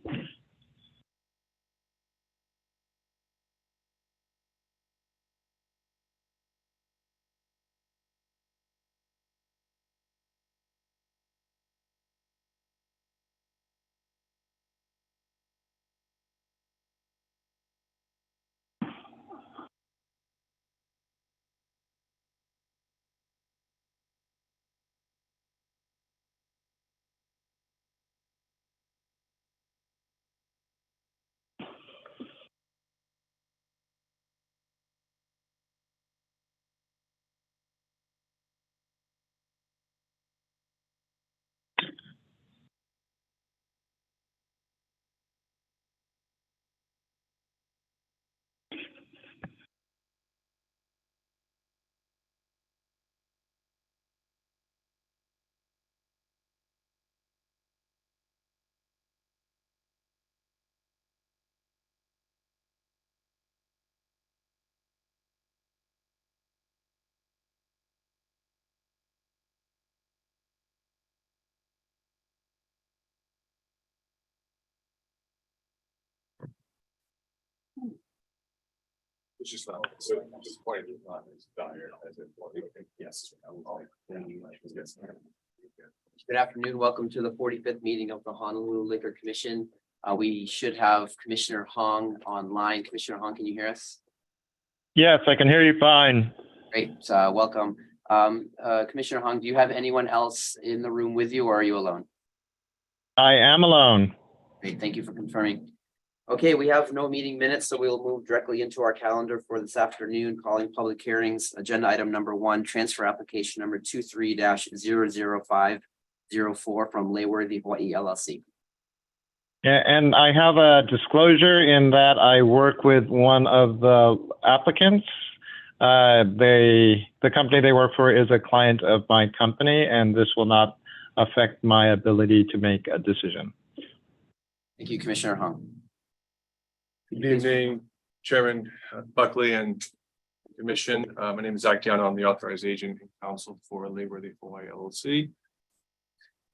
It's just not, so just pointed it on his dire as it was. Yes. Good afternoon. Welcome to the 45th meeting of the Honolulu Liquor Commission. We should have Commissioner Hong online. Commissioner Hong, can you hear us? Yes, I can hear you fine. Great. Welcome. Commissioner Hong, do you have anyone else in the room with you or are you alone? I am alone. Great. Thank you for confirming. Okay, we have no meeting minutes, so we will move directly into our calendar for this afternoon, calling public hearings. Agenda item number 1, transfer application number 23-00504 from Layworthy Hawaii LLC. Yeah, and I have a disclosure in that I work with one of the applicants. The company they work for is a client of my company, and this will not affect my ability to make a decision. Thank you, Commissioner Hong. Good evening, Chairman Buckley and Commission. My name is Zach Diano. I'm the authorized agent and counsel for Layworthy Hawaii LLC.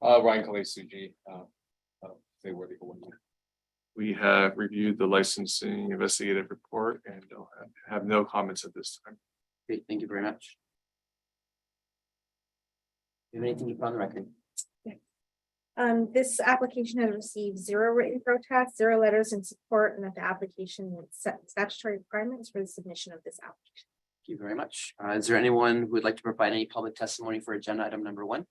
Ryan Kalei-Suji, Layworthy Hawaii. We have reviewed the licensing investigative report and have no comments at this time. Great, thank you very much. Do you have anything to put on the record? This application has received 0 written protests, 0 letters in support, and that the application meets statutory requirements for the submission of this application. Thank you very much. Is there anyone who would like to provide any public testimony for agenda item number 1?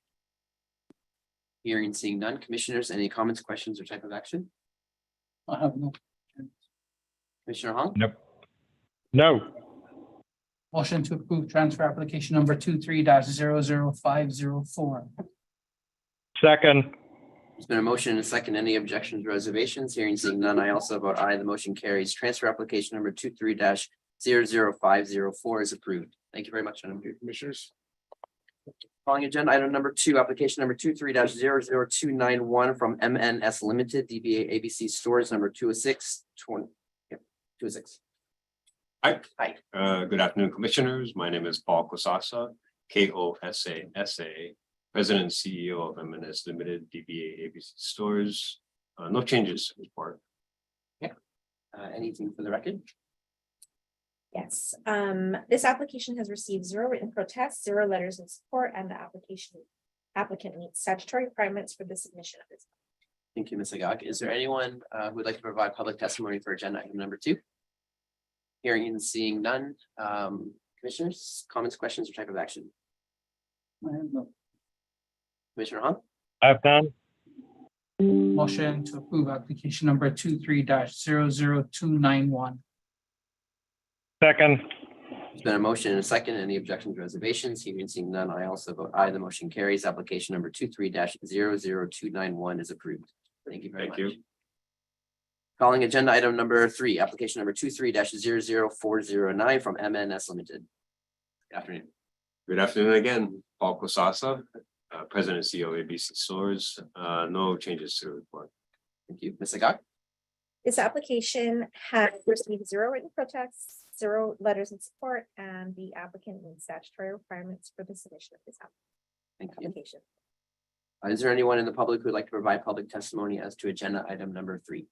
Hearing and seeing none. Commissioners, any comments, questions, or type of action? I have no. Commissioner Hong? Nope. No. Motion to approve transfer application number 23-00504. Second. There's been a motion and a second. Any objections, reservations? Hearing and seeing none. I also vote aye. The motion carries. Transfer application number 23-00504 is approved. Thank you very much, gentlemen. Commissioners. Calling agenda item number 2, application number 23-00291 from MNS Limited, DBA ABC Stores number 206. 206. Hi. Hi. Good afternoon, commissioners. My name is Paul Kosasa, Kosasa, President and CEO of MNS Limited, DBA ABC Stores. No changes to this part. Anything for the record? Yes, this application has received 0 written protests, 0 letters in support, and the applicant meets statutory requirements for the submission of this. Thank you, Ms. Agag. Is there anyone who would like to provide public testimony for agenda item number 2? Hearing and seeing none. Commissioners, comments, questions, or type of action? I have no. Commissioner Hong? I've done. Motion to approve application number 23-00291. Second. There's been a motion and a second. Any objections, reservations? Hearing and seeing none. I also vote aye. The motion carries. Application number 23-00291 is approved. Thank you very much. Thank you. Calling agenda item number 3, application number 23-00409 from MNS Limited. Good afternoon. Good afternoon again, Paul Kosasa, President and CEO of ABC Stores. No changes to the report. Thank you. Ms. Agag? This application has received 0 written protests, 0 letters in support, and the applicant meets statutory requirements for the submission of this Thank you. application. Is there anyone in the public who would like to provide public testimony as to agenda item number 3?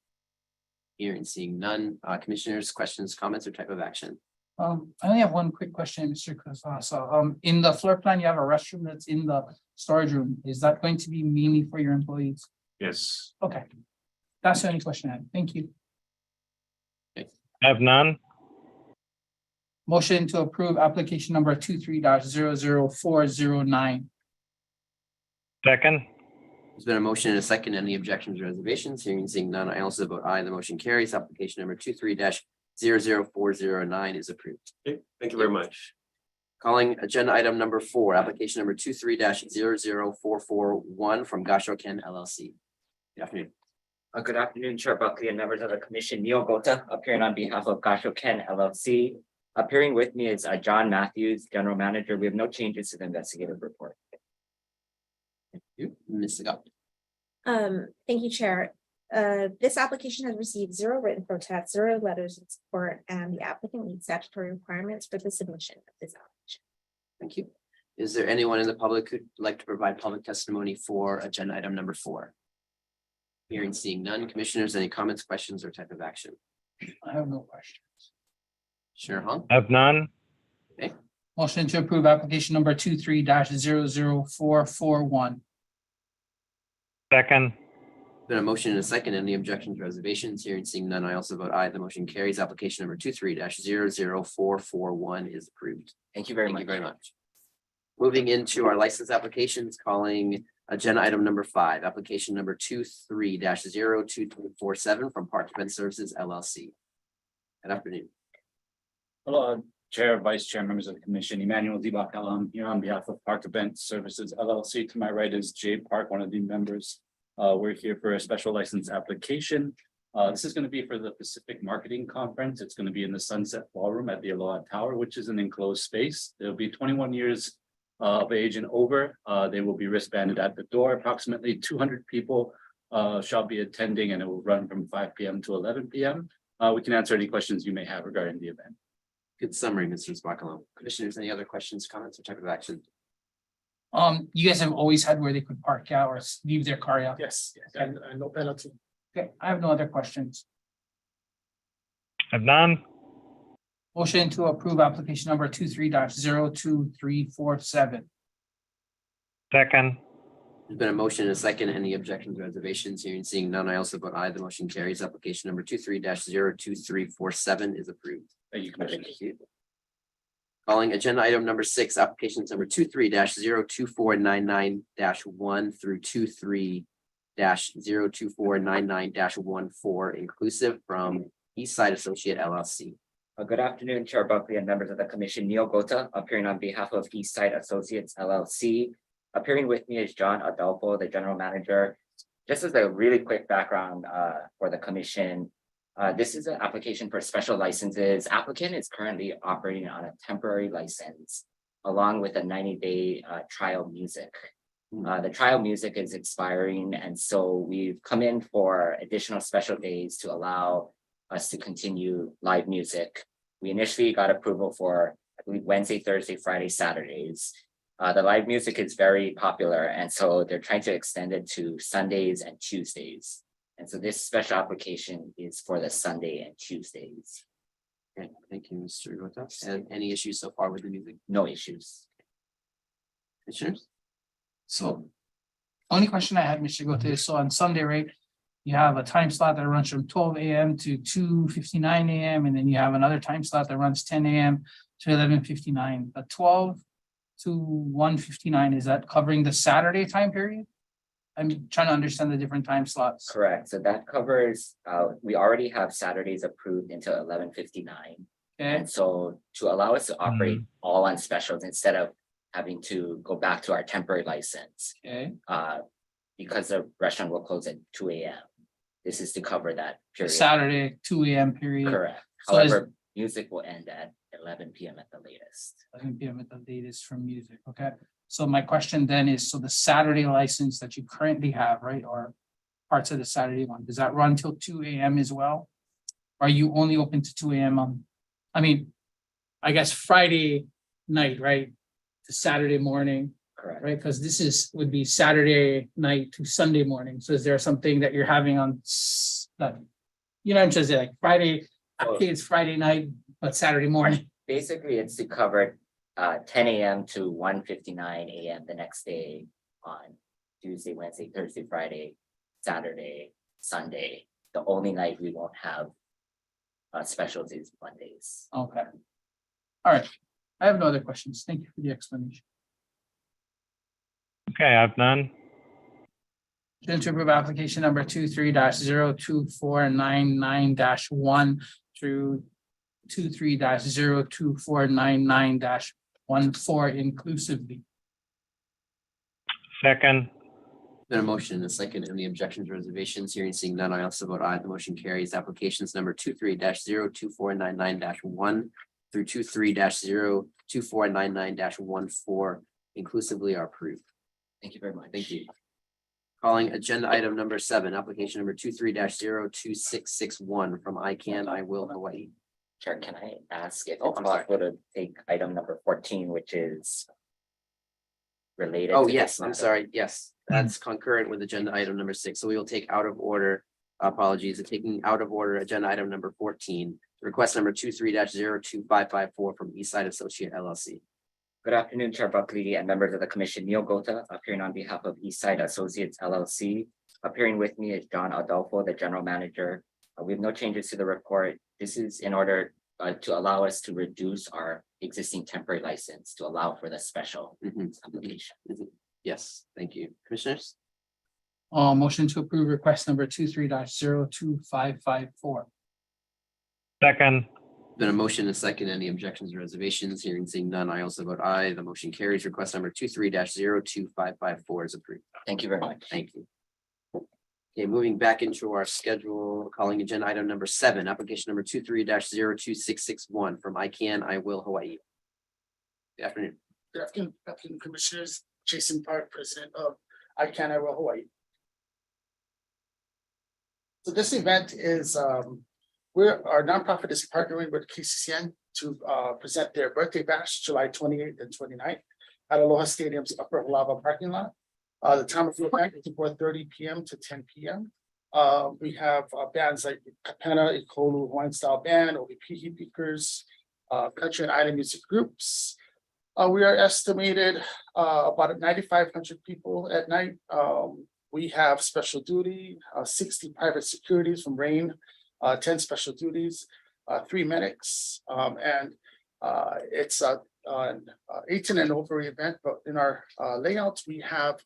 Hearing, seeing none, commissioners, questions, comments, or type of action? I only have one quick question, Mr. Casasa. In the floor plan, you have a restroom that's in the storage room. Is that going to be mainly for your employees? Yes. Okay. That's the only question I had. Thank you. I have none. Motion to approve application number 23-00409. Second. There's been a motion and a second. Any objections or reservations? Hearing, seeing none, I also vote aye. The motion carries. Application number 23-00409 is approved. Okay, thank you very much. Calling agenda item number 4, application number 23-00441 from Gashoken LLC. Good afternoon. Good afternoon, Chair Buckley and members of the commission. Neil Gota, appearing on behalf of Gashoken LLC. Appearing with me is John Matthews, General Manager. We have no changes to the investigative report. Thank you. Ms. Sagat. Thank you, Chair. This application has received 0 written protests, 0 letters in support, and the applicant meets statutory requirements for the submission of this application. Thank you. Is there anyone in the public who'd like to provide public testimony for agenda item number 4? Hearing, seeing none, commissioners, any comments, questions, or type of action? I have no questions. Commissioner Hung. I have none. Motion to approve application number 23-00441. Second. Been a motion and a second. Any objections, reservations? Hearing, seeing none, I also vote aye. The motion carries. Application number 23-00441 is approved. Thank you very Thank much. you very much. Moving into our license applications, calling agenda item number 5, application number 23-02247 from Park Event Services LLC. Good afternoon. Hello, Chair, Vice Chair, members of the commission, Emmanuel Dibakala. I'm here on behalf of Park Event Services LLC. To my right is Jay Park, one of the members. We're here for a special license application. This is going to be for the Pacific Marketing Conference. It's going to be in the Sunset Ballroom at the Aloha Tower, which is an enclosed space. They'll be 21 years of age and over. They will be wristbanded at the door. Approximately 200 people shall be attending, and it will run from 5 p.m. to 11 p.m. We can answer any questions you may have regarding the event. Good summary, Mr. Spacalo. Commissioners, any other questions, comments, or type of action? You guys have always had where they could park out or leave their car out? Yes, and no penalty. Okay, I have no other questions. I have none. Motion to approve application number 23-02347. Second. There's been a motion and a second. Any objections, reservations? Hearing, seeing none, I also vote aye. The motion carries. Application number 23-02347 is approved. Thank you, Commissioner. Thank you. Calling agenda item number 6, applications number 23-02499-1 through 23-02499-14 inclusive from Eastside Associate LLC. Good afternoon, Chair Buckley and members of the commission. Neil Gota, appearing on behalf of Eastside Associates LLC. Appearing with me is John Adolfo, the General Manager. Just as a really quick background for the commission, this is an application for special licenses. Applicant is currently operating on a temporary license along with a 90-day trial music. The trial music is expiring, and so we've come in for additional special days to allow us to continue live music. We initially got approval for, I believe, Wednesday, Thursday, Friday, Saturdays. The live music is very popular, and so they're trying to extend it to Sundays and Tuesdays. And so this special application is for the Sunday and Tuesdays. Okay, thank you, Mr. Gota. And any issues so far with the music? No issues. Commissioners? So only question I had, Mr. Gote, is so on Sunday, right? You have a time slot that runs from 12 a.m. to 2:59 a.m. and then you have another time slot that runs 10 a.m. to 11:59. The 12 to 1:59, is that covering the Saturday time period? I'm trying to understand the different time slots. Correct. So that covers, we already have Saturdays approved until 11:59. Okay, And so to allow us to operate all on specials instead of having to go back to our temporary license, okay. because the restaurant will close at 2 a.m. This is to cover that period. Saturday, 2 a.m. period. Correct. So is- However, music will end at 11 p.m. at the latest. 11 p.m. at the latest from music, okay? So my question then is, so the Saturday license that you currently have, right, or parts of the Saturday one, does that run till 2 a.m. as well? Are you only open to 2 a.m. on, I mean, I guess Friday night, right? To Saturday morning, Correct. right? Because would be Saturday night to Sunday morning. So is there something that you're having on that? You know, I'm just saying, like Friday, okay, it's Friday night, but Saturday morning. Basically, it's to cover 10 a.m. to 1:59 a.m. the next day on Tuesday, Wednesday, Thursday, Friday, Saturday, Sunday. The only night we won't have specials is Mondays. Okay. All right. I have no other questions. Thank you for the explanation. Okay, I have none. Motion to approve application number 23-02499-1 through 23-02499-14 inclusively. Second, Been a motion and a second. Any objections or reservations? Hearing seeing none, I also vote aye. The motion carries. Applications number 23-02499-1 through 23-02499-14 inclusively are approved. Thank you very much. Thank you. Calling agenda item number 7, application number 23-02661 from I Will Hawaii. Chair, can I ask if Oh, it's I'm sorry. possible to take item number 14, which is related? Oh, to yes, this I'm matter? sorry. Yes, that's concurrent with agenda item number 6. So we will take out of order, apologies, taking out of order agenda item number 14, request number 23-02554 from Eastside Associate LLC. Good afternoon, Chair Buckley and members of the commission. Neil Gota, appearing on behalf of Eastside Associates LLC. Appearing with me is John Adolfo, the general manager. We have no changes to the report. This is in order to allow us to reduce our existing temporary license to allow for the special application. Yes, thank you. Commissioners? Motion to approve request number 23-02554. second, Been a motion and a second. Any objections or reservations? Hearing seeing none, I also vote aye. The motion carries. Request number 23-02554 is approved. Thank you very much. Thank you. Okay, moving back into our schedule, calling agenda item number 7, application number 23-02661 from I Will Hawaii. Good afternoon. Good afternoon, Commissioners. Jason Park, President of I Will Hawaii. So this event is, our nonprofit is partnering with KCCN to present their birthday bash, July 28th and 29th at Aloha Stadium's Upper Lava parking lot. The time of the event is 4:30 p.m. to 10 p.m. We have bands like Kapena, Ikolu, Hawaiian Style Band, OVP speakers, country and island music groups. We are estimated about 9,500 people at night. We have special duty, 60 private securities from RAIN, 10 special duties, 3 medics, and it's an 18 and over event. But in our layouts, we have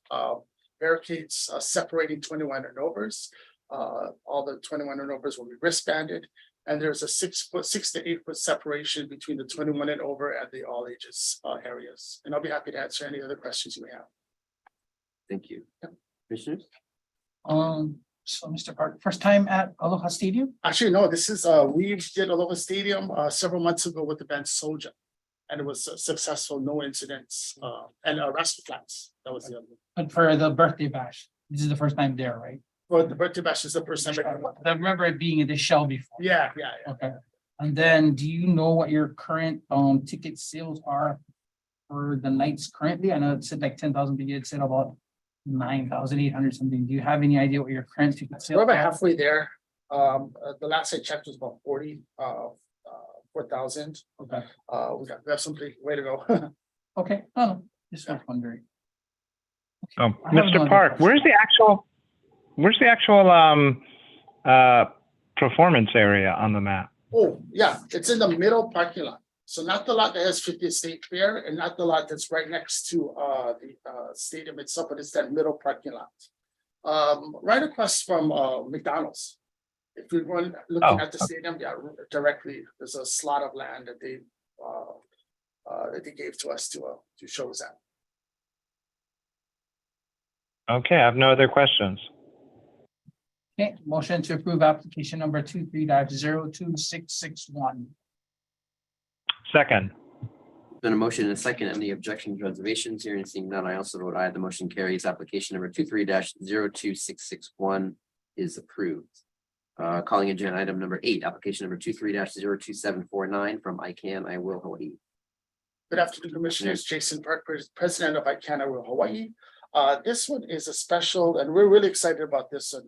barricades separating 21 and overs. All the 21 and overs will be wristbanded, and there's a 6 to 8 foot separation between the 21 and over and the all ages areas. And I'll be happy to answer any other questions you may have. Thank you. Commissioners? So Mr. Park, first time at Aloha Stadium? Actually, no, this is, we did Aloha Stadium several months ago with the band Soldier. And it was successful, no incidents, and Rascal Flats, that was the other one. But for the birthday bash, this is the first time there, right? For the birthday bash is the first time. I remember it being in the shell before. Yeah. Okay. And then do you know what your current ticket sales are for the nights currently? I know it said like 10,000, but you had said about 9,800 something. Do you have any idea what your current ticket sales We're about are? halfway there. The last I checked was about 4,000. Okay. We have some way to go. Okay. Oh, just was wondering. oh, I have no Mr. other Park, where's the actual performance area on the map? Oh, yeah, it's in the middle parking lot. So not the lot that has 50th State Fair and not the lot that's right next to the stadium itself, but it's that middle parking lot. Right across from McDonald's. If you're going looking at the stadium, yeah, directly, there's a slot of land that they gave to us to show us at. Okay, I have no other questions. Okay, motion to approve application number 23-02661. Second, Been a motion and a second. Any objections, reservations? Hearing seeing none, I also vote aye. The motion carries. Application number 23-02661 is approved. Calling agenda item number 8, application number 23-02749 from I Will Hawaii. Good afternoon, Commissioners. Jason Park, President of ICANN Hawaii. This one is a special, and we're really excited about this one.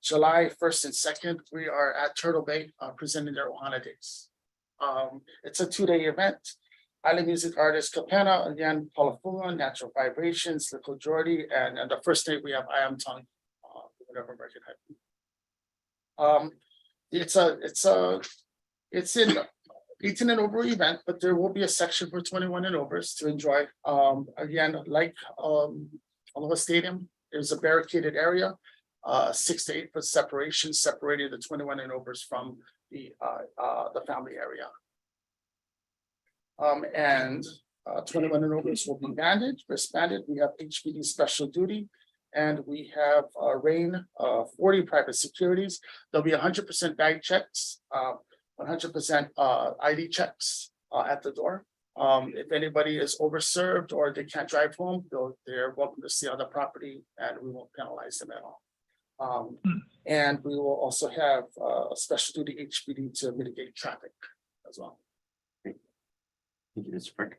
July 1st and 2nd, we are at Turtle Bay presenting their Ohana Days. It's a 2-day event. Island music artist Kapana, again, Palafua, Natural Vibrations, Little Jordy, and the first day we have I Am Tongue, whatever American hype. It's in 18 and over event, but there will be a section for 21 and overs to enjoy. Again, like Aloha Stadium, there's a barricaded area, 6 to 8 foot separation, separating the 21 and overs from the family area. And 21 and overs will be banded, wristbanded. We have HPD special duty, and we have RAIN 40 private securities. There'll be 100% bag checks, 100% ID checks at the door. If anybody is overserved or they can't drive home, they're welcome to stay on the property, and we won't penalize them at all. And we will also have a special duty HPD to mitigate traffic as well. Thank you, Mr. Park.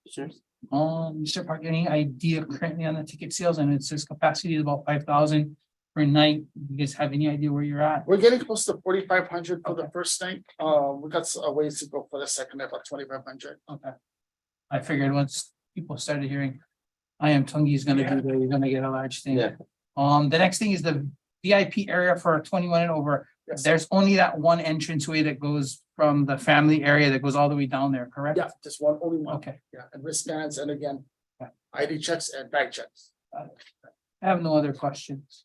Commissioners? Mr. Park, any idea currently on the ticket sales? And it says capacity is about 5,000 per night. You guys have any idea where you're at? We're getting close to 4,500 for the first night. We got a ways to go for the second night, about 2,500. Okay. I figured once people started hearing I Am Tungi is gonna be there, you're gonna get a large thing. Yeah. The next thing is the VIP area for 21 and over. Yes. There's only that one entranceway that goes from the family area that goes all the way down there, correct? Yeah, just only one. Okay, Yeah, and wristbands, and again, Yeah. ID checks and bag checks. I have no other questions.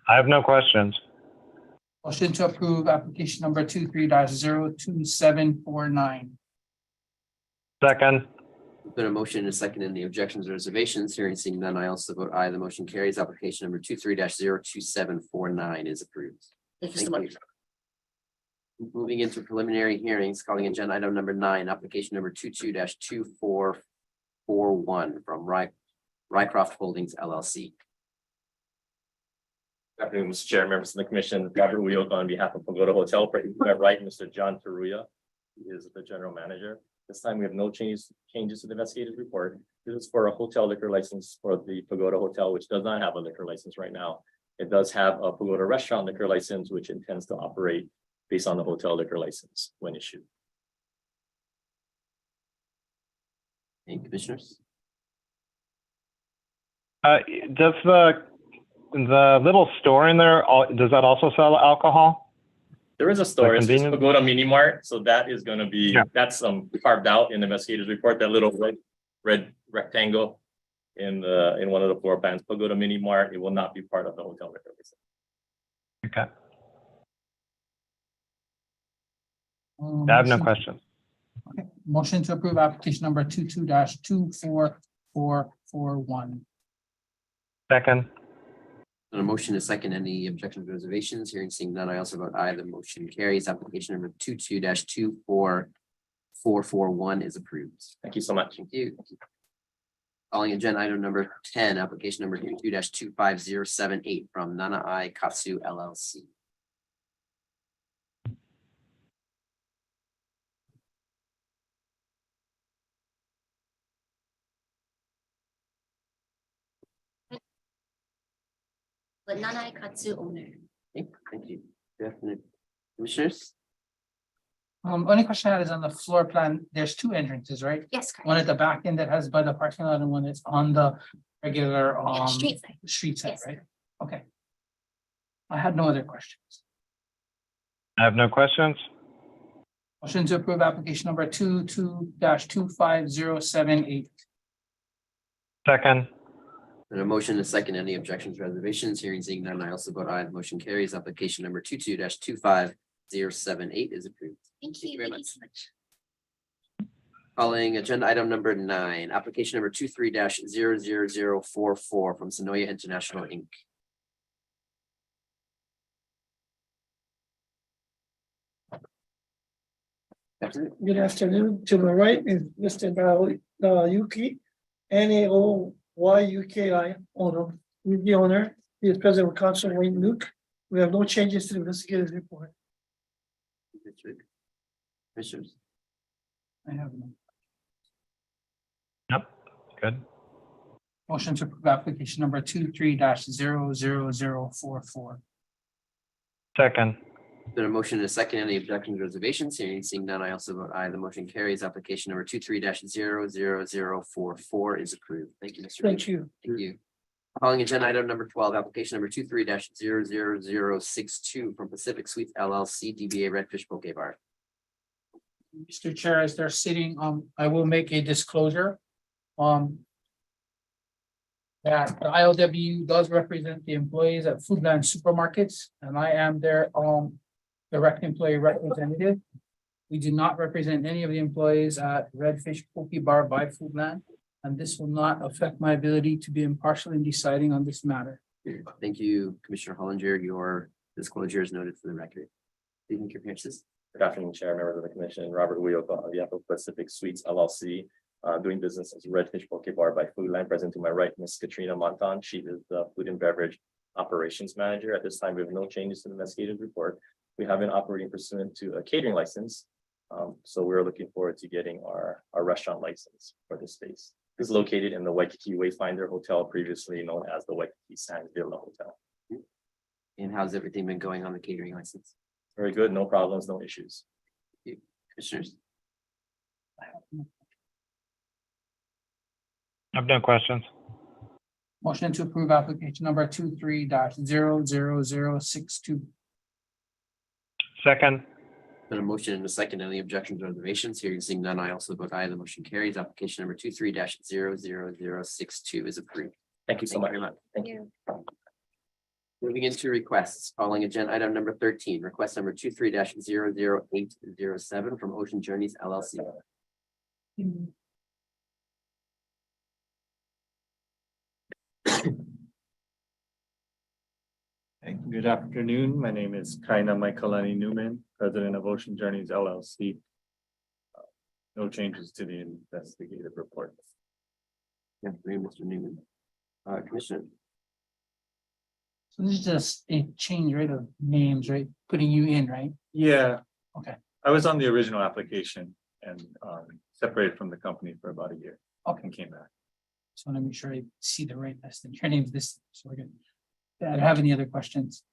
I have no questions. Motion to approve application number 23-02749. Second, Been a motion and a second. Any objections or reservations? Hearing seeing none, I also vote aye. The motion carries. Application number 23-02749 is approved. Thank you so Thank much. Moving into preliminary hearings, calling agenda item number 9, application number 22-2441 from Rycroft Holdings LLC. Good afternoon, Mr. Chair, members of the commission. Robert Uyoka on behalf of Pagoda Hotel. For right, Mr. John Taruya, he is the general manager. This time we have no changes to the investigative report. This is for a hotel liquor license for the Pagoda Hotel, which does not have a liquor license right now. It does have a Pagoda restaurant liquor license, which intends to operate based on the hotel liquor license when issued. Any commissioners? does the little store in there, does that also sell alcohol? There is a store, it's convenience? Pagoda Mini Mart, so that is gonna be, Yeah. that's carved out in the investigator's report, that little red rectangle in one of the floor plans, Pagoda Mini Mart, it will not be part of the hotel liquor license. Okay, I have no questions. Okay. Motion to approve application number 22-24441. Second, On a motion is second, any objections or reservations? Hearing seeing none, I also vote aye. The motion carries. Application number 22-24441 is approved. Thank you so much. Thank you. Calling agenda item number 10, application number 22-25078 from Nanai Katsu LLC. With Nanai Katsu owner. Okay, thank you. Good afternoon. Commissioners? Only question I had is on the floor plan, there's two entrances, right? Yes, correct. One at the back end that has by the parking lot and one that's on the regular Yeah, street side. street side, Yes. right? Okay. I had no other questions. I have no questions. Motion to approve application number 22-25078. Second, On a motion is second, any objections, reservations? Hearing seeing none, I also vote aye. The motion carries. Application number 22-25078 is approved. Thank you very so much. much. Calling agenda item number 9, application number 23-00044 from Sonoya International Inc. Afternoon. Good afternoon. To my right is Mr. Yuki, NAOYUKI owner. He's the owner. He is president of council Wayne Luke. We have no changes to the investigator's report. Commissioners? I have no. Yep, good. Motion to approve application number 23-00044. Second, Been a motion and a second. Any objections or reservations? Hearing seeing none, I also vote aye. The motion carries. Application number 23-00044 is approved. Thank you, Mr. Thank you. Thank you. Calling agenda item number 12, application number 23-00062 from Pacific Suites LLC, DBA Redfish Poke Bar. Mr. Chair, as they're sitting, I will make a disclosure. That the ILW does represent the employees at Foodland Supermarkets, and I am their direct employee representative. We do not represent any of the employees at Redfish Poke Bar by Foodland, and this will not affect my ability to be impartial in deciding on this matter. Thank you, Commissioner Hollinger. Your disclosure is noted for the record. Do you think your appearances? Good afternoon, Chair, members of the commission, Robert Uyoka on behalf of Pacific Suites LLC, doing business as Redfish Poke Bar by Foodland. Present to my right, Ms. Katrina Montan. She is the food and beverage operations manager. At this time, we have no changes to the investigative report. We have been operating pursuant to a catering license. So we're looking forward to getting our restaurant license for this space. It's located in the Waikiki Wayfinder Hotel, previously known as the Waikiki Sands Villa Hotel. And how's everything been going on the catering license? Very good, no problems, no issues. Commissioners? I have no questions. Motion to approve application number 23-00062. Second, Been a motion and a second. Any objections or reservations? Hearing seeing none, I also vote aye. The motion carries. Application number 23-00062 is approved. Thank you so Thank you much. very much. Moving into requests, calling agenda item number 13, request number 23-00807 from Ocean Journeys LLC. Hey, good afternoon. My name is Kaina Michaelani Newman, president of Ocean Journeys LLC. No changes to the investigative report. Yeah, Mr. Newman. Commissioner. So this is just a change, right, of names, right? Putting you in, right? Yeah. Okay. I was on the original application and separated from the company for about a year. Okay. And came back. Just want to make sure I see the right list and your name's this, so we're good. I don't have any other questions.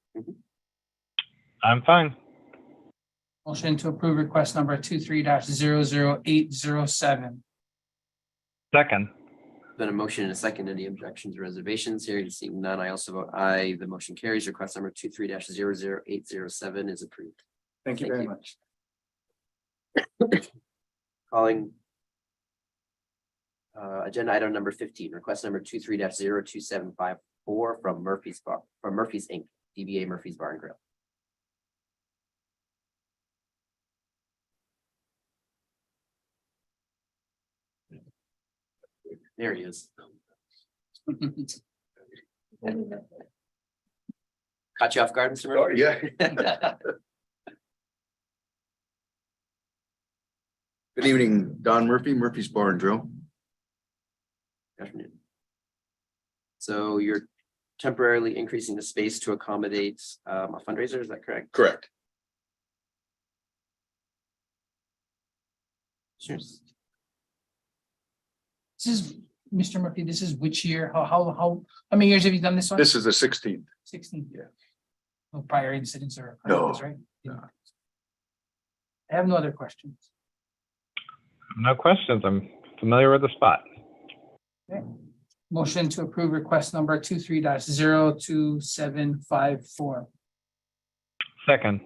I'm fine. Motion to approve request number 23-00807. Second, Been a motion and a second. Any objections or reservations? Hearing seeing none, I also vote aye. The motion carries. Request number 23-00807 is approved. Thank you Thank very you. much. Calling. Agenda item number 15, request number 23-02754 from Murphy's Inc., DBA Murphy's Bar and Grill. There he is. Caught you off guard, Mr. Murphy? Yeah. Good evening, Don Murphy, Murphy's Bar and Grill. Good afternoon. So you're temporarily increasing the space to accommodate a fundraiser, is that correct? Correct. Sure. This is, Mr. Murphy, this is which year? How many years have you done this one? This is the 16th. 16. Yeah. No prior incidents or. No. Right? No. I have no other questions. no questions. I'm familiar with the spot. Okay. Motion to approve request number 23-02754. Second,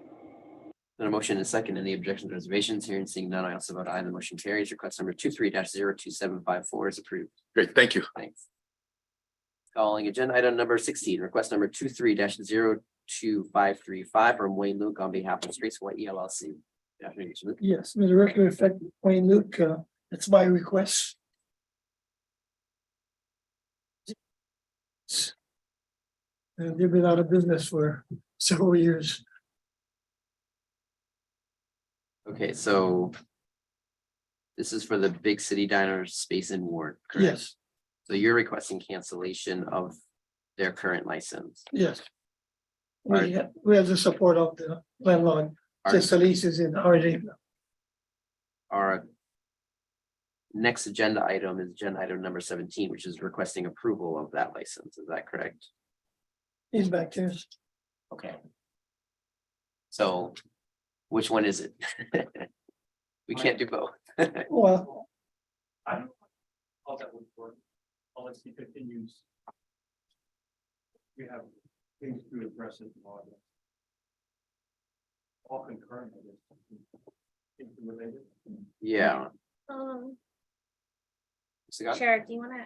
Then a motion and a second. Any objections or reservations? Hearing seeing none, I also vote aye. The motion carries. Request number 23-02754 is approved. Great, thank you. Thanks. Calling agenda item number 16, request number 23-02535 from Wayne Luke on behalf of Streets Hawaii LLC. Good afternoon, Mr. Luke. Yes, Mr. Record effect, Wayne Luke, that's my request. And they've been out of business for several years. Okay, so this is for the Big City Diner space in Ward, correct? Yes, So you're requesting cancellation of their current license. yes. We have the support of the landlord, Are- since the lease is in our name. Are next agenda item is agenda item number 17, which is requesting approval of that license. Is that correct? He's back there. Okay. So which one is it? We can't do both. Well, I don't know how that would work, unless he continues. We have things to address it. All concurrent, I guess. Interrelated. Yeah. Chair, do you want to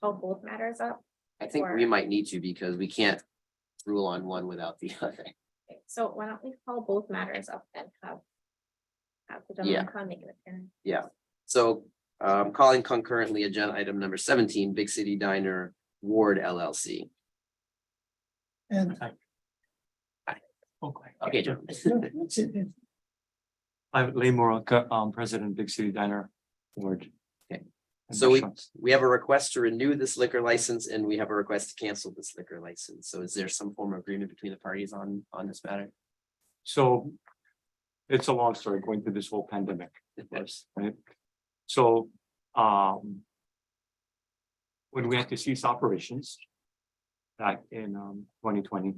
call both matters up? I think we might need to because we can't rule on one without the other. Okay, so why don't we call both matters up and have the gentleman come make an appearance? Yeah, so calling concurrently agenda item number 17, Big City Diner Ward LLC. and Okay, John. that's it. I'm Lay Moronka, President, Big City Diner Board. Okay. So we have a request to renew this liquor license and we have a request to cancel this liquor license. So is there some form of agreement between the parties on this matter? So it's a long story going through this whole pandemic, of course, right? So when we had to cease operations back in 2020,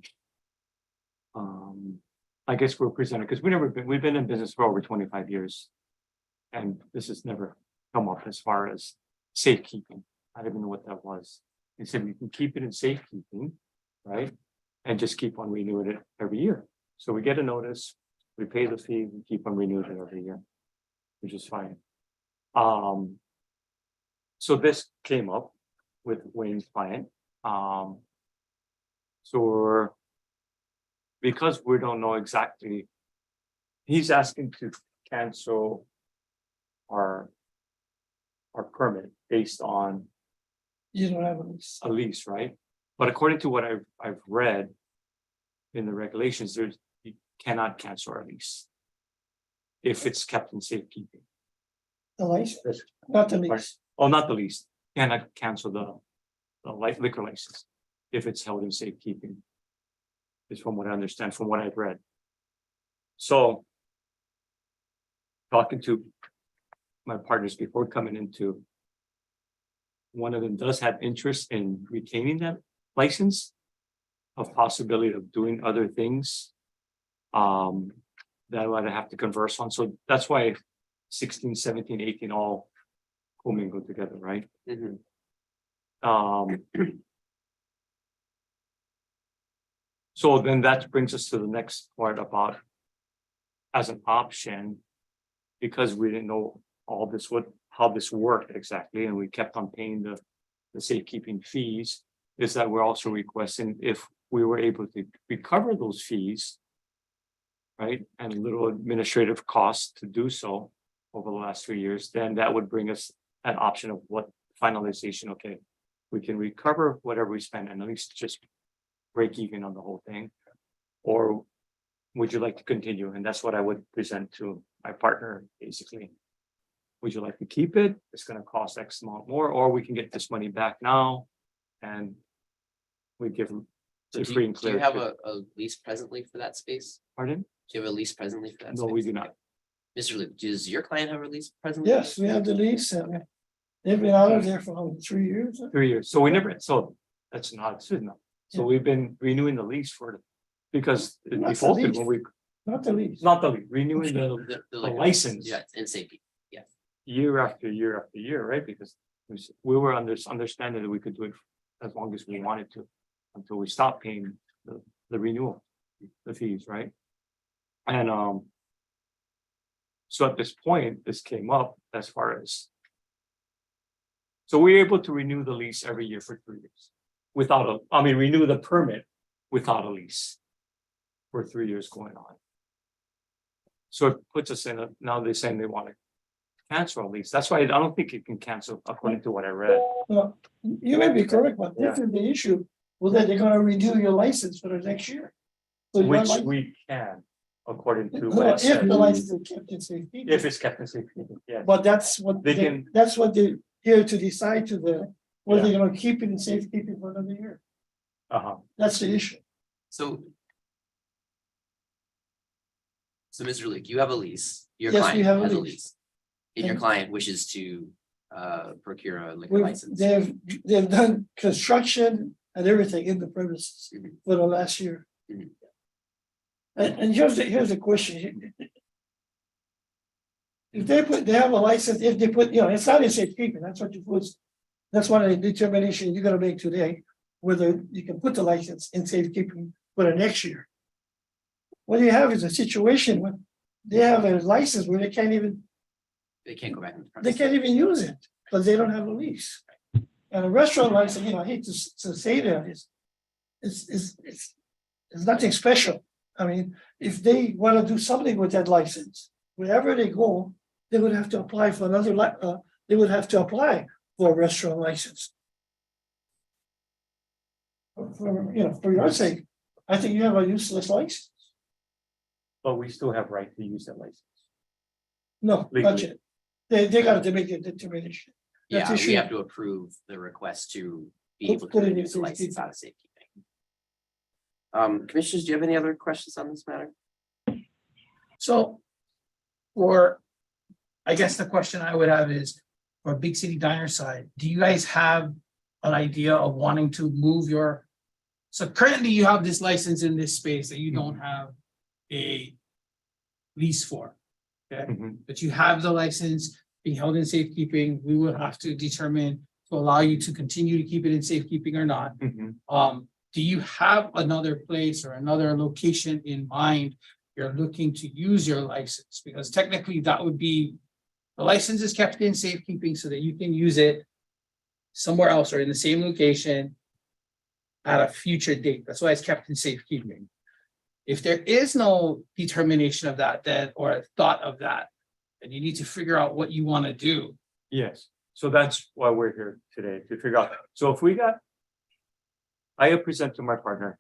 I guess we're presented because we've been in business for over 25 years. And this has never come up as far as safekeeping. I don't even know what that was. They said we can keep it in safekeeping, right? And just keep on renewing it every year. So we get a notice, we pay the fee, we keep on renewing it every year, which is fine. So this came up with Wayne's client. So because we don't know exactly, he's asking to cancel our permit based on You don't have a lease. a lease, right? But according to what I've read in the regulations, you cannot cancel our lease if it's kept in safekeeping. The license, not the lease. Oh, not the lease. Cannot cancel the liquor license if it's held in safekeeping. Is from what I understand, from what I've read. So talking to my partners before coming into, one of them does have interest in retaining that license, of possibility of doing other things that I would have to converse on. So that's why 16, 17, 18 all commingle together, right? So then that brings us to the next part about as an option, because we didn't know all this how this worked exactly, and we kept on paying the safekeeping fees, is that we're also requesting if we were able to recover those fees, right, and a little administrative cost to do so over the last 3 years, then that would bring us an option of what finalization, okay, we can recover whatever we spend and at least just break even on the whole thing, or would you like to continue? And that's what I would present to my partner, basically. Would you like to keep it? It's going to cost X amount more, or we can get this money back now and we give them So free and do clear. you have a lease presently for that space? Pardon? Do you have a lease presently for that? No, we do not. Mr. Luke, does your client have a lease presently? Yes, we have the lease and they've been out of there for how, 3 years. 3 years. So we never, so that's not, it's not. So we've been renewing the lease because it Not the defaulted lease. when we, Not the lease. not the lease, renewing the liquor license. Yeah, it's in safety. Year after year after year, right? Because we were understanding that we could do it as long as we wanted to, until we stopped paying the renewal, the fees, right? And so at this point, this came up as far as, so we were able to renew the lease every year for 3 years without renew the permit without a lease for 3 years going on. So it puts us in now they're saying they want to cancel a lease. That's why I don't think you can cancel according to what I read. Well, you may be correct, but this is the issue, well, that they're gonna renew your license for the next year. So your Which license- we can, according to No, what it if said, the license is kept in safety. if it's kept in safety, yeah. But that's what They can- that's what they're here to decide to whether they're gonna keep it in safekeeping for another year. That's the issue. So Mr. Luke, you have a lease. Your Yes, we client have a has a lease. lease. And your And- client wishes to procure a liquor license? They've done construction and everything in the premises for the last year. Mhm. And here's the question. If they have a license, if they put, it's not in safekeeping, that's what you put. That's one of the determination you're gonna make today, whether you can put the license in safekeeping for the next year. What you have is a situation where they have a license where they can't They can't go back in the they premises. can't even use it because they don't have a lease. And a restaurant license, I hate to say that, it's nothing special. I mean, if they want to do something with that license, wherever they go, they would have to apply for they would have to apply for a restaurant license. For your sake, I think you have a useless license. But we still have right to use that license. No, not Legally. yet. They got to make a determination. That's Yeah, we issue. have to approve the request to be Put- able put to it in use the license safekeeping. out of safekeeping. Commissioners, do you have any other questions on this matter? So, I guess the question I would have is, for Big City Diner side, do you guys have an idea of wanting to move so currently you have this license in this space that you don't have a lease for. Okay, Mhm. but you have the license being held in safekeeping, we will have to determine to allow you to continue to keep it in safekeeping or not. Mhm. Do you have another place or another location in mind you're looking to use your license? Because technically that would be, the license is kept in safekeeping so that you can use it somewhere else or in the same location at a future date. That's why it's kept in safekeeping. If there is no determination of that, then, or a thought of that, then you need to figure out what you want to do. Yes, so that's why we're here today, to figure out, so if we got. I present to my partner,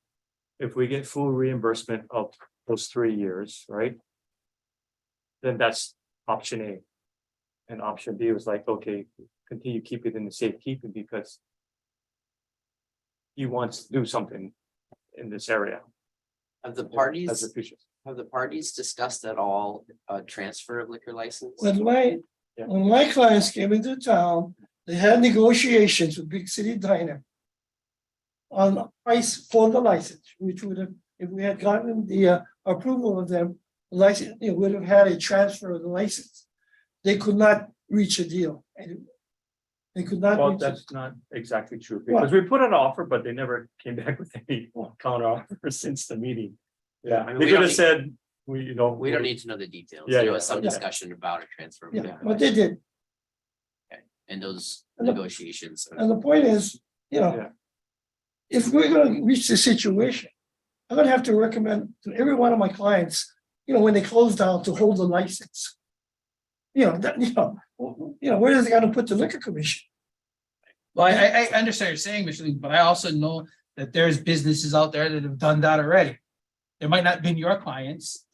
if we get full reimbursement of those 3 years, right? Then that's option A. And option B was like, okay, continue keep it in the safekeeping because. He wants to do something in this area Have the as a parties, future. have the parties discussed at all a transfer of liquor license? When my clients came into town, they had negotiations with Big City Diner on the price for the license, which would have, if we had gotten the approval of them, the license, it would have had a transfer of the license. They could not reach a deal. They could not. Well, reach a- that's not exactly true, because we put an offer, but they never came back with any counter offer since the meeting. Yeah, I mean, they we could don't have need- said, We don't need to know the details. Yeah, There yeah, was some yeah. discussion about a transfer. of Yeah, liquor but they license, did. And those And the- negotiations. And the point is, Yeah. if we're gonna reach this situation, I'm gonna have to recommend to every one of my clients, when they close down to hold the license. Where is it gonna put the liquor commission? Well, I understand what you're saying, Mr. Lee, but I also know that there's businesses out there that have done that already. There might not have been your clients,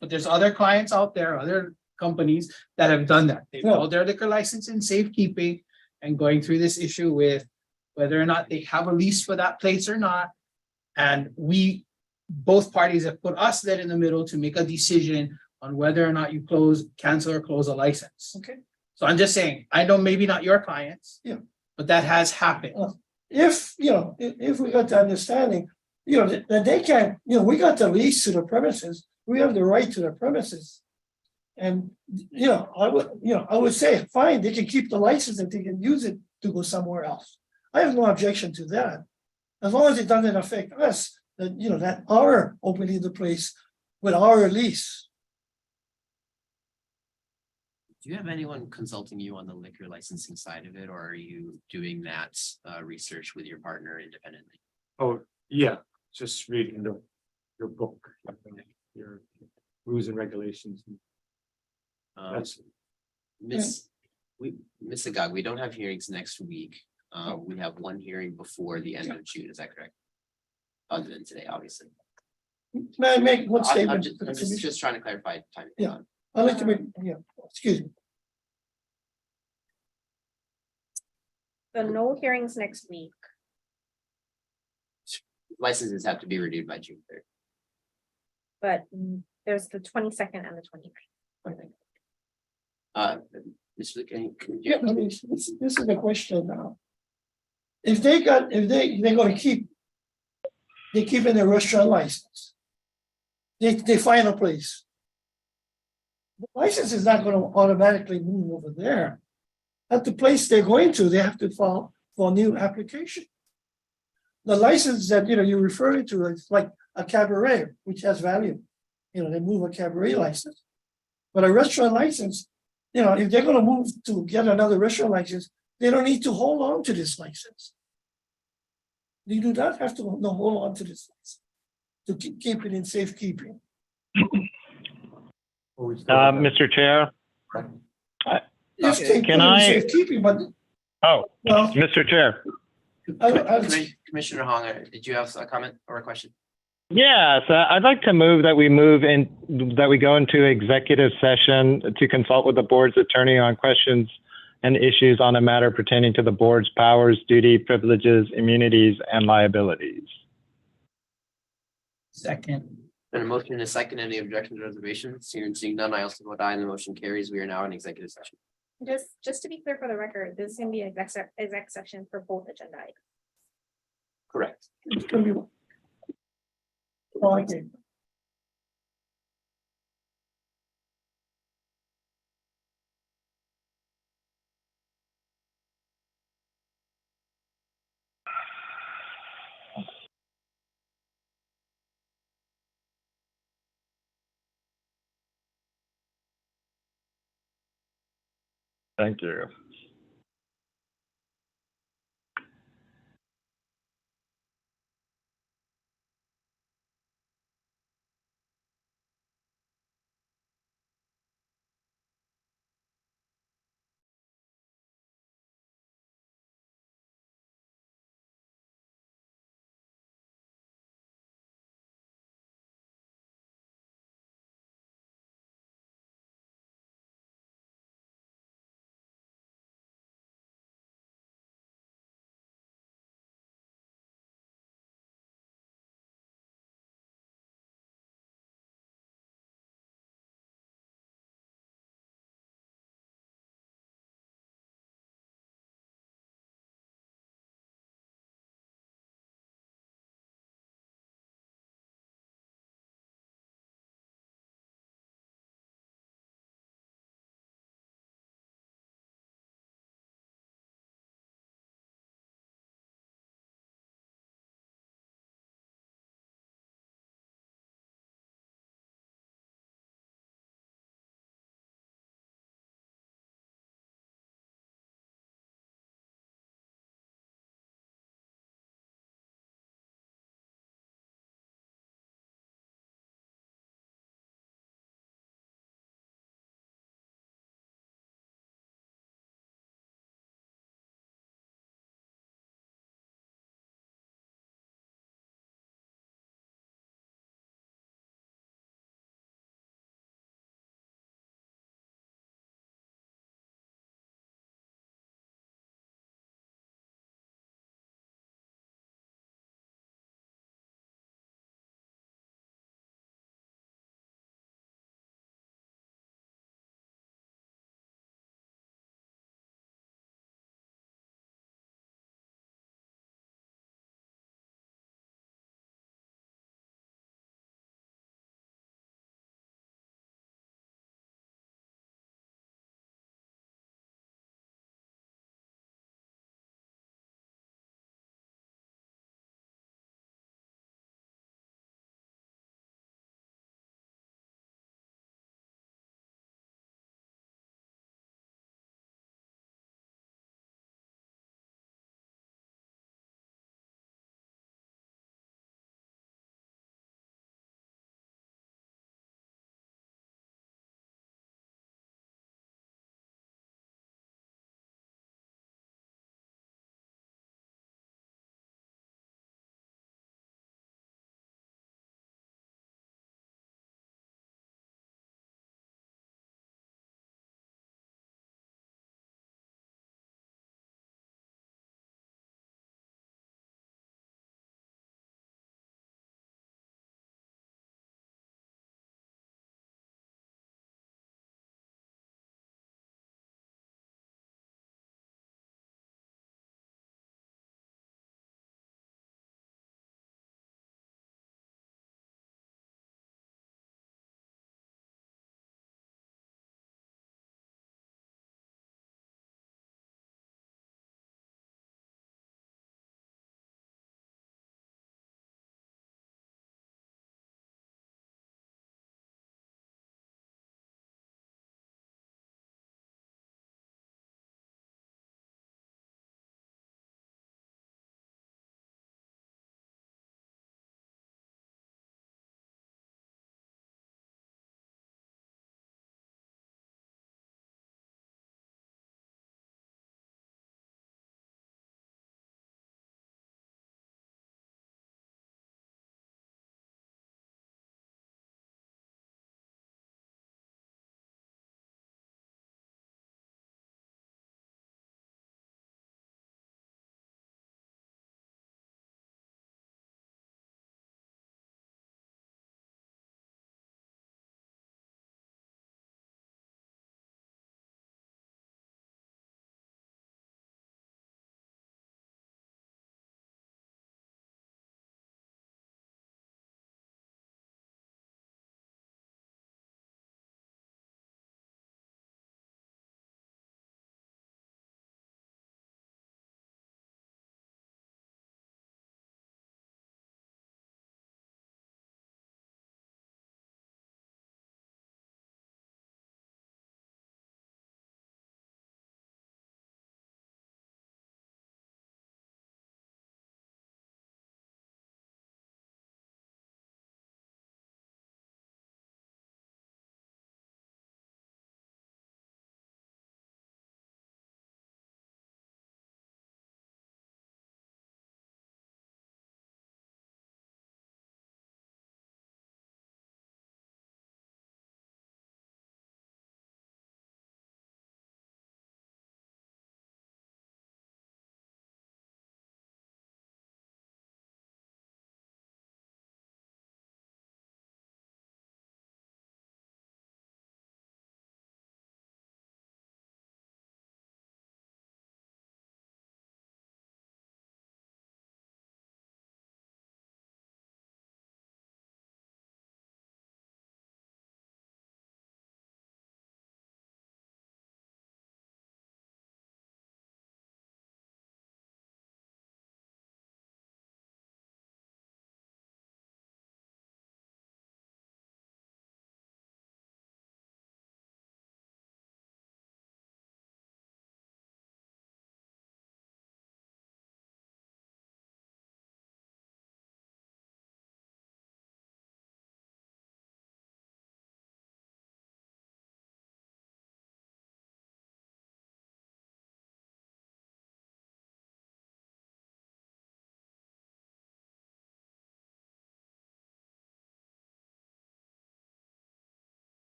but there's other clients out there, other companies that have done that. They've held their liquor license in safekeeping and going through this issue with whether or not they have a lease for that place or not. And both parties have put us then in the middle to make a decision on whether or not you cancel or close a license. Okay. So I'm just saying, I know maybe not your clients. Yeah. But that has happened. If we got the understanding, that they can't, we got the lease to the premises, we have the right to the premises. And, I would say, fine, they can keep the license and they can use it to go somewhere else. I have no objection to that. As long as it doesn't affect us, that our opening the place with our lease. Do you have anyone consulting you on the liquor licensing side of it, or are you doing that research with your partner independently? Oh, yeah, just reading your book, your rules and regulations. That's, Miss Agag, we don't have hearings next week. We have one hearing before the end of June, is that correct? Other than today, obviously. May I make one I'm statement? just, to the I'm commission? just trying to clarify timing. Yeah. I'd like to make, excuse me. So no hearings next week. Licenses have to be renewed by June 3rd. But there's the 22nd and the 29th. Mr. King. Yeah, I mean, this is the question now. If they're gonna keep. They keep in their restaurant license. They find a place. The license is not gonna automatically move over there. At the place they're going to, they have to file for a new application. The license that, you're referring to is like a cabaret, which has value. They move a cabaret license. But a restaurant license, if they're gonna move to get another restaurant license, they don't need to hold on to this license. You do not have to hold on to this license to keep it in safekeeping. Mr. Chair, Yes, can put it in I- safekeeping, but oh, well, Mr. Chair. Commissioner Hong, did you have a comment or a question? Yes, I'd like to move that we go into executive session to consult with the board's attorney on questions and issues on a matter pertaining to the board's powers, duty, privileges, immunities, and liabilities. Second. Been a motion and a second. Any objections or reservations? Hearing and seeing none, I also vote aye and the motion carries. We are now in executive session. Just to be clear for the record, this is gonna be an exec session for both agenda items. Correct. it's gonna be. Okay. Thank you.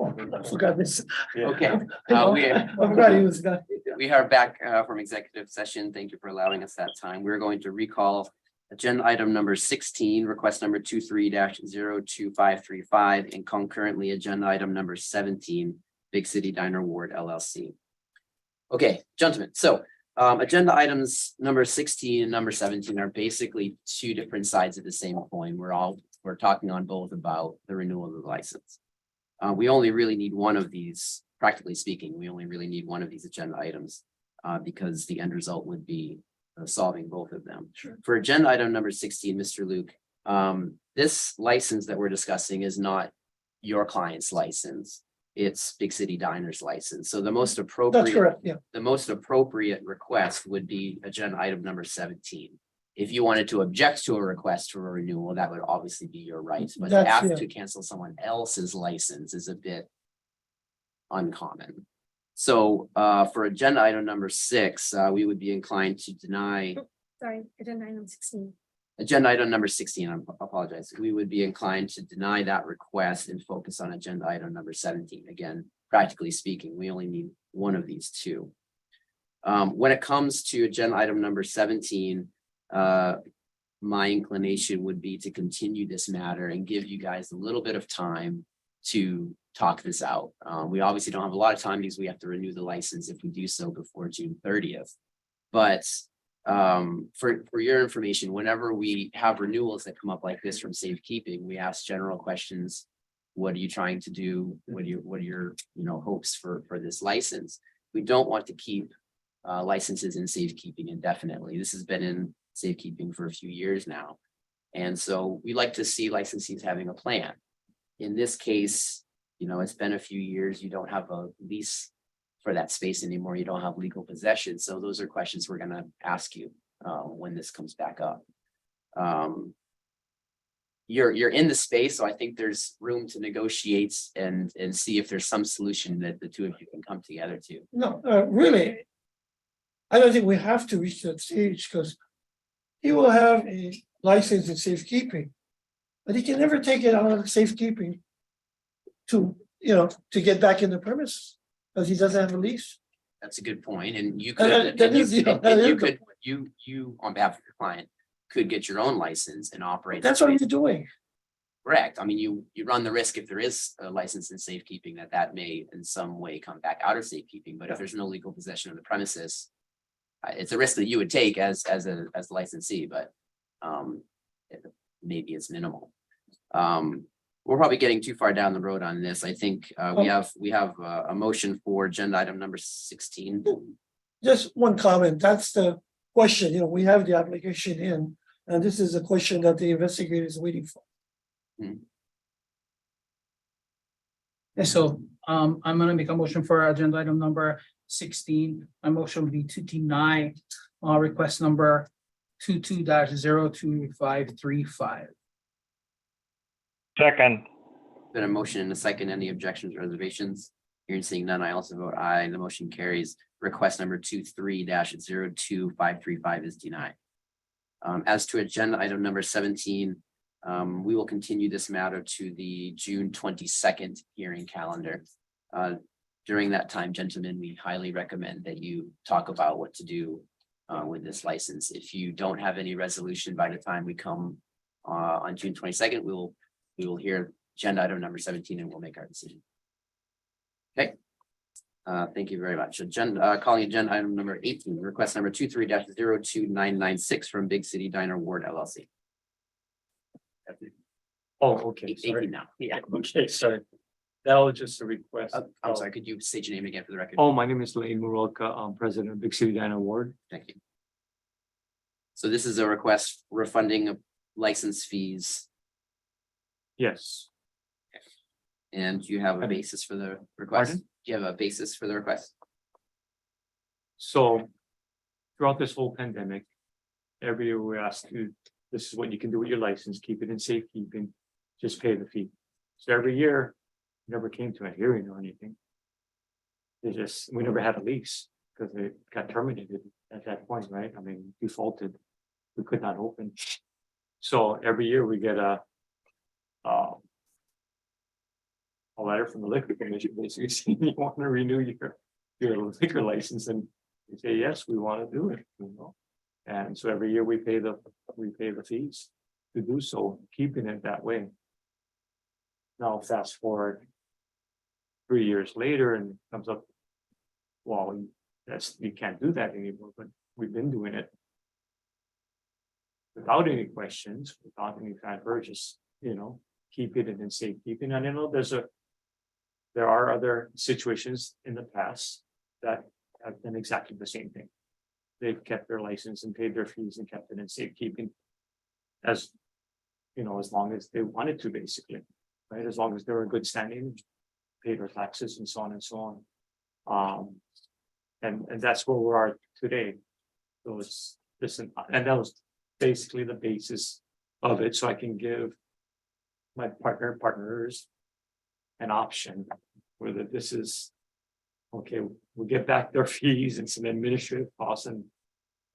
Oh, I forgot this. Okay, I'm glad he was gonna. we are back from executive session. Thank you for allowing us that time. We're going to recall agenda item number 16, request number 23-02535, and concurrently agenda item number 17, Big City Diner Ward LLC. Okay, gentlemen, so agenda items number 16 and number 17 are basically two different sides of the same coin. We're talking on both about the renewal of the license. We only really need one of these, practically speaking, we only really need one of these agenda items because the end result would be solving both of them. Sure. For agenda item number 16, Mr. Luke, this license that we're discussing is not your client's license. It's Big City Diner's license. So the most That's appropriate, correct, yeah. the most appropriate request would be agenda item number 17. If you wanted to object to a request for a renewal, that would obviously be your right, but to That's- ask yeah. to cancel someone else's license is a bit uncommon. So for agenda item number 6, we would be inclined to deny Sorry, agenda item 16. agenda item number 16. I apologize. We would be inclined to deny that request and focus on agenda item number 17. Again, practically speaking, we only need one of these two. When it comes to agenda item number 17, my inclination would be to continue this matter and give you guys a little bit of time to talk this out. We obviously don't have a lot of time because we have to renew the license if we do so before June 30th. But for your information, whenever we have renewals that come up like this from safekeeping, we ask general questions. What are you trying to do? What are your hopes for this license? We don't want to keep licenses in safekeeping indefinitely. This has been in safekeeping for a few years now. And so we like to see licensees having a plan. In this case, it's been a few years. You don't have a lease for that space anymore. You don't have legal possession. So those are questions we're going to ask you when this comes back up. You're in the space, so I think there's room to negotiate and see if there's some solution that the two of you can come together to. No, really, I don't think we have to reach that stage because he will have a license in safekeeping, but he can never take it out of safekeeping to get back in the premise because he doesn't have a lease. That's a good point, and you That could, is, you the could, you on behalf of your client could get your own license and operate. That's the what space. he's doing. Correct. I mean, you run the risk if there is a license in safekeeping that may in some way come back out of safekeeping, but if there's no legal possession of the premises, it's a risk that you would take as a licensee, but maybe it's minimal. We're probably getting too far down the road on this. I think we have a motion for agenda item number 16. Just one comment, that's the question, we have the application in, and this is a question that the investigator is waiting for. Okay, so I'm gonna make a motion for agenda item number 16. My motion would be to deny request number 22-02535. Second. Been a motion and a second. Any objections or reservations? Hearing seeing none, I also vote aye. The motion carries. Request number 23-02535 is denied. As to agenda item number 17, we will continue this matter to the June 22nd hearing calendar. During that time, gentlemen, we highly recommend that you talk about what to do with this license. If you don't have any resolution by the time we come on June 22nd, we will hear agenda item number 17 and we'll make our decision. Okay. Thank you very much. Calling agenda item number 18, request number 23-02996 from Big City Diner Ward LLC. Oh, okay, 18 sorry. now. Yeah. Okay, sorry. That was just a request. I'm sorry, could you state your name again for the record? Oh, my name is Lane Muralka. I'm president of Big City Diner Ward. Thank you. So this is a request refunding of license fees, Yes. and you have a basis for the request? Pardon? Do you have a basis for the request? So throughout this whole pandemic, every year we're asked to, this is what you can do with your license, keep it in safekeeping, just pay the fee. So every year, never came to a hearing or anything. We never had a lease because it got terminated at that point, right? I mean, defaulted, we could not open. So every year we get a a letter from the liquor commission basically saying you want to renew your liquor license, and we say, yes, we want to do it, you know. And so every year we pay the fees to do so, keeping it that way. Now, fast forward 3 years later and it comes up, well, you can't do that anymore, but we've been doing it without any questions, without any fanfare, just, you know, keep it in safekeeping. And you know, there are other situations in the past that have done exactly the same thing. They've kept their license and paid their fees and kept it in safekeeping, as you know, as long as they wanted to, basically, right? As long as they were in good standing, paid their taxes and so on and so on. And that's where we are today. So it's this, and that was basically the basis of it. So I can give my partners an option whether this is okay, we'll get back their fees and some administrative costs, and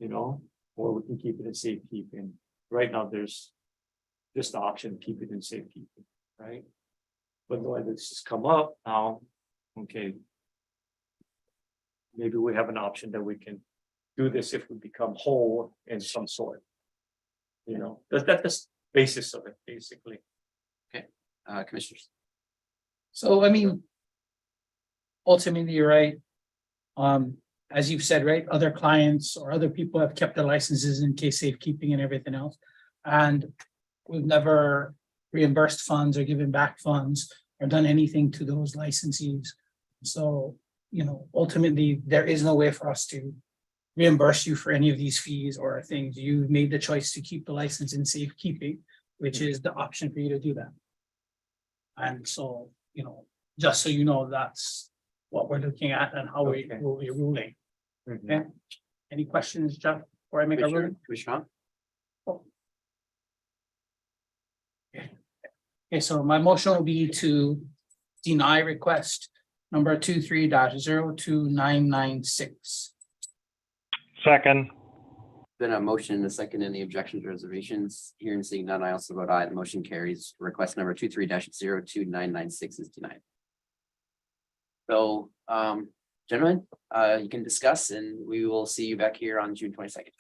you know, or we can keep it in safekeeping. Right now, there's just the option to keep it in safekeeping, right? But when this has come up now, okay, maybe we have an option that we can do this if we become whole in some sort. You know, that's the basis of it, basically. Okay, commissioners. So I mean, ultimately, you're right. As you've said, right, other clients or other people have kept their licenses in case safekeeping and everything else. And we've never reimbursed funds or given back funds or done anything to those licensees. So, you know, ultimately, there is no way for us to reimburse you for any of these fees or things. You made the choice to keep the license in safekeeping, which is the option for you to do that. And so, you know, just so you know, that's what we're looking at and how we will be ruling. Okay. Any questions, Jeff, before I make a ruling? Commissioner. Okay, so my motion will be to deny request number 23-02996. Second. Been a motion and a second. Any objections or reservations? Hearing and seeing none, I also vote aye. The motion carries. Request number 23-02996 is denied. So, gentlemen, you can discuss and we will see you back here on June 22nd.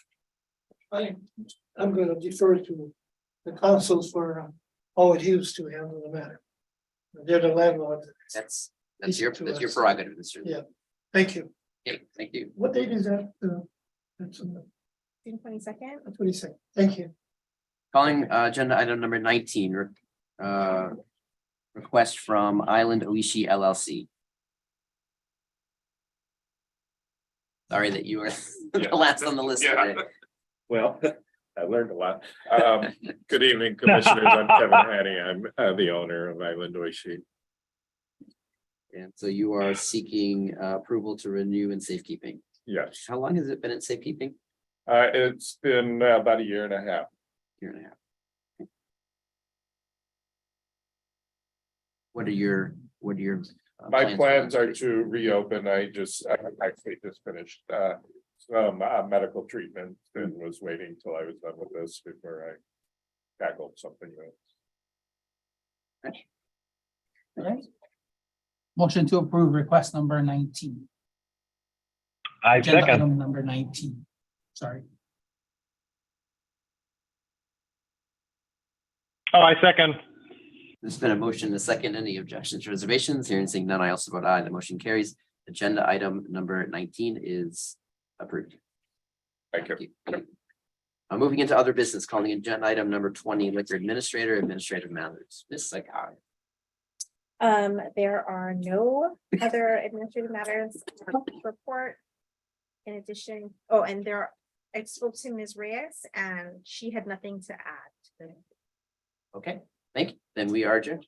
I'm gonna defer to the councils for how it used to handle the matter. They're the landlord. That's your prerogative, Mr. Yeah, thank you. Okay, thank you. What date is that? That's June 22nd. 22nd. Thank you. Calling agenda item number 19, request from Island Oishi LLC. Sorry that you were the last on the list today. Well, I learned a lot. Good evening, commissioners. I'm Kevin Hattie. I'm the owner of Island Oishi. And so you are seeking approval to renew in safekeeping. Yes, How long has it been in safekeeping? it's been about a year and a half. Year and a half. What are your My plans are to reopen. I actually just finished some medical treatment and was waiting till I was done with this before I tackled something else. All right. Motion to approve request number 19. I Agenda second. item number 19. Sorry. Oh, I second. There's been a motion and a second. Any objections, reservations? Hearing and seeing none, I also vote aye. The motion carries. Agenda item number 19 is approved. Thank you. Moving into other business, calling agenda item number 20, liquor administrator, administrative matters. Ms. Sakai. There are no other administrative matters to report. In addition, and I spoke to Ms. Reyes and she had nothing to add. Okay, thank you. Then we are adjourned.